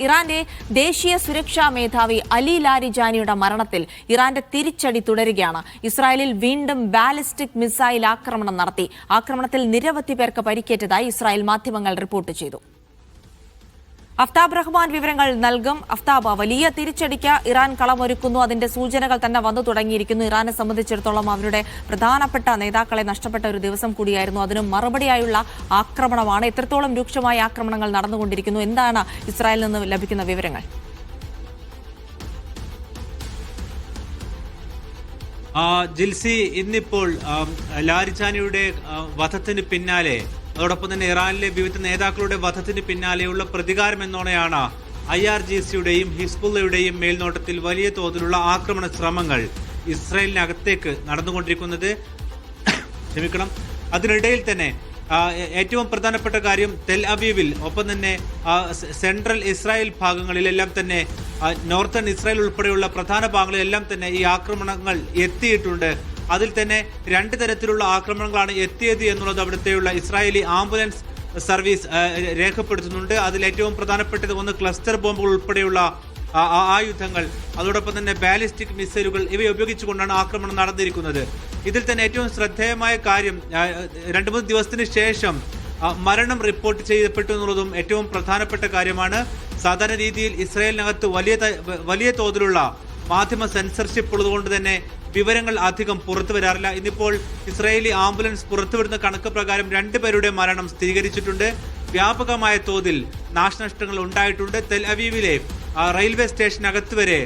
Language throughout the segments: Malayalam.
ഇറാന്റെ ദേശീയ സുരക്ഷാ മേധാവി അലി ലാരിജാനിയുടെ മരണത്തിൽ ഇറാന്റെ തിരിച്ചടി തുടരുകയാണ്. ഇസ്രായേലിൽ വീണ്ടും ബാലിസ്റ്റിക് മിസൈൽ ആക്രമണം നടത്തി. ആക്രമണത്തിൽ നിരവധി പേർക്ക് പരിക്കേറ്റതായി ഇസ്രായേൽ മാധ്യമങ്ങൾ റിപ്പോർട്ട് ചെയ്തു. അഫ്താബ് റഹ്മാൻ വിവരങ്ങൾ നൽകും. അഫ്താബ്, വലിയ തിരിച്ചടിക്ക് ഇറാൻ കളമൊരുക്കുന്നു. അതിന്റെ സൂചനകൾ തന്നെ വന്നു തുടങ്ങിയിരിക്കുന്നു. ഇറാനെ സംബന്ധിച്ചിടത്തോളം അവരുടെ പ്രധാനപ്പെട്ട നേതാക്കളെ നഷ്ടപ്പെട്ട ഒരു ദിവസം കൂടിയായിരുന്നു. അതിനും മറുപടിയായുള്ള ആക്രമണമാണ്. എത്രത്തോളം രൂക്ഷമായ ആക്രമണങ്ങൾ നടന്നുകൊണ്ടിരിക്കുന്നു? എന്താണ് ഇസ്രായേലിൽ നിന്ന് ലഭിക്കുന്ന വിവരങ്ങൾ? ജിൽസി, ഇന്നിപ്പോൾ ലാരിജാനിയുടെ വധത്തിന് പിന്നാലെ, അതോടൊപ്പം തന്നെ ഇറാനിലെ വിവിധ നേതാക്കളുടെ വധത്തിന് പിന്നാലെയുള്ള പ്രതികാരം എന്നോണെയാണ് IRGCയുടെയും ഹിസ്ബുള്ളയുടെയും മേൽനോട്ടത്തിൽ വലിയ തോതിലുള്ള ആക്രമണ ശ്രമങ്ങൾ ഇസ്രായേലിനകത്തേക്ക് നടന്നുകൊണ്ടിരിക്കുന്നത്. അതിനിടയിൽ തന്നെ ഏറ്റവും പ്രധാനപ്പെട്ട കാര്യം തെൽ അവീവിൽ, ഒപ്പം തന്നെ സെൻട്രൽ ഇസ്രായേൽ ഭാഗങ്ങളിലെല്ലാം തന്നെ, നോർത്തേൺ ഇസ്രായേൽ ഉൾപ്പെടെയുള്ള പ്രധാന ഭാഗങ്ങളിലെല്ലാം തന്നെ ഈ ആക്രമണങ്ങൾ എത്തിയിട്ടുണ്ട്. അതിൽ തന്നെ രണ്ട് തരത്തിലുള്ള ആക്രമണങ്ങളാണ് എത്തിയത് എന്നുള്ളത് അവിടുത്തെയുള്ള ഇസ്രായേലി ആംബുലൻസ് സർവീസ് രേഖപ്പെടുത്തുന്നുണ്ട്. അതിൽ ഏറ്റവും പ്രധാനപ്പെട്ടത് ഒന്ന് ക്ലസ്റ്റർ ബോംബുകൾ ഉൾപ്പെടെയുള്ള ആയുധങ്ങൾ, അതോടൊപ്പം തന്നെ ബാലിസ്റ്റിക് മിസൈലുകൾ, ഇവ ഉപയോഗിച്ചുകൊണ്ടാണ് ആക്രമണം നടന്നിരിക്കുന്നത്. ഇതിൽ തന്നെ ഏറ്റവും ശ്രദ്ധേയമായ കാര്യം, 2-3 ദിവസത്തിന് ശേഷം മരണം റിപ്പോർട്ട് ചെയ്യപ്പെട്ടു എന്നുള്ളതും ഏറ്റവും പ്രധാനപ്പെട്ട കാര്യമാണ്. സാധാരണ രീതിയിൽ ഇസ്രായേലിനകത്ത് വലിയ തോതിലുള്ള മാധ്യമ സെൻസർഷിപ്പ് ഉള്ളതുകൊണ്ട് തന്നെ വിവരങ്ങൾ അധികം പുറത്തു വരാറില്ല. ഇന്നിപ്പോൾ ഇസ്രായേലി ആംബുലൻസ് പുറത്തുവിടുന്ന കണക്ക് പ്രകാരം 2 പേരുടെ മരണം സ്ഥിരീകരിച്ചിട്ടുണ്ട്. വ്യാപകമായ തോതിൽ നാശനഷ്ടങ്ങൾ ഉണ്ടായിട്ടുണ്ട്. തെൽ അവീവിലെ റെയിൽവേ സ്റ്റേഷനകത്ത് വരെ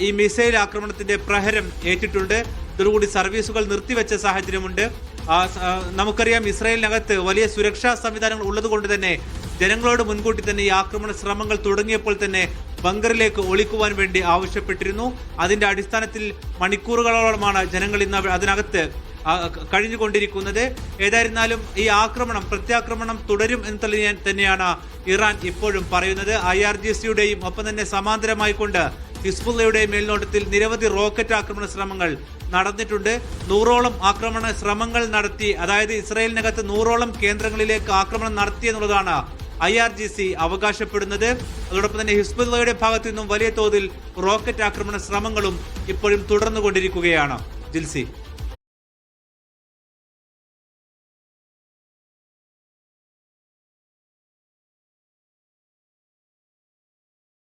ഈ മിസൈൽ ആക്രമണത്തിന്റെ പ്രഹരം ഏറ്റിട്ടുണ്ട്. ഇതോടുകൂടി സർവീസുകൾ നിർത്തിവെച്ച സാഹചര്യമുണ്ട്. നമുക്കറിയാം, ഇസ്രായേലിനകത്ത് വലിയ സുരക്ഷാ സംവിധാനങ്ങൾ ഉള്ളതുകൊണ്ട് തന്നെ ജനങ്ങളോട് മുൻകൂട്ടി തന്നെ ഈ ആക്രമണ ശ്രമങ്ങൾ തുടങ്ങിയപ്പോൾ തന്നെ ബങ്കറിലേക്ക് ഒളിക്കുവാൻ വേണ്ടി ആവശ്യപ്പെട്ടിരുന്നു. അതിന്റെ അടിസ്ഥാനത്തിൽ മണിക്കൂറുകളോളമാണ് ജനങ്ങൾ ഇന്ന് അതിനകത്ത് കഴിഞ്ഞുകൊണ്ടിരിക്കുന്നത്. ഏതായിരുന്നാലും ഈ പ്രത്യാക്രമണം തുടരും എന്ന് തന്നെയാണ് ഇറാൻ ഇപ്പോഴും പറയുന്നത്. IRGCയുടെയും ഒപ്പം തന്നെ സമാന്തരമായിക്കൊണ്ട് ഹിസ്ബുള്ളയുടെയും മേൽനോട്ടത്തിൽ നിരവധി റോക്കറ്റ് ആക്രമണ ശ്രമങ്ങൾ നടന്നിട്ടുണ്ട്. 100ഓളം ആക്രമണ ശ്രമങ്ങൾ നടത്തി, അതായത് ഇസ്രായേലിനകത്ത് 100ഓളം കേന്ദ്രങ്ങളിലേക്ക് ആക്രമണം നടത്തി എന്നുള്ളതാണ് IRGC അവകാശപ്പെടുന്നത്. അതോടൊപ്പം തന്നെ ഹിസ്ബുള്ളയുടെ ഭാഗത്തു നിന്നും വലിയ തോതിൽ റോക്കറ്റ് ആക്രമണ ശ്രമങ്ങളും ഇപ്പോഴും തുടർന്നുകൊണ്ടിരിക്കുകയാണ്. ജിൽസി.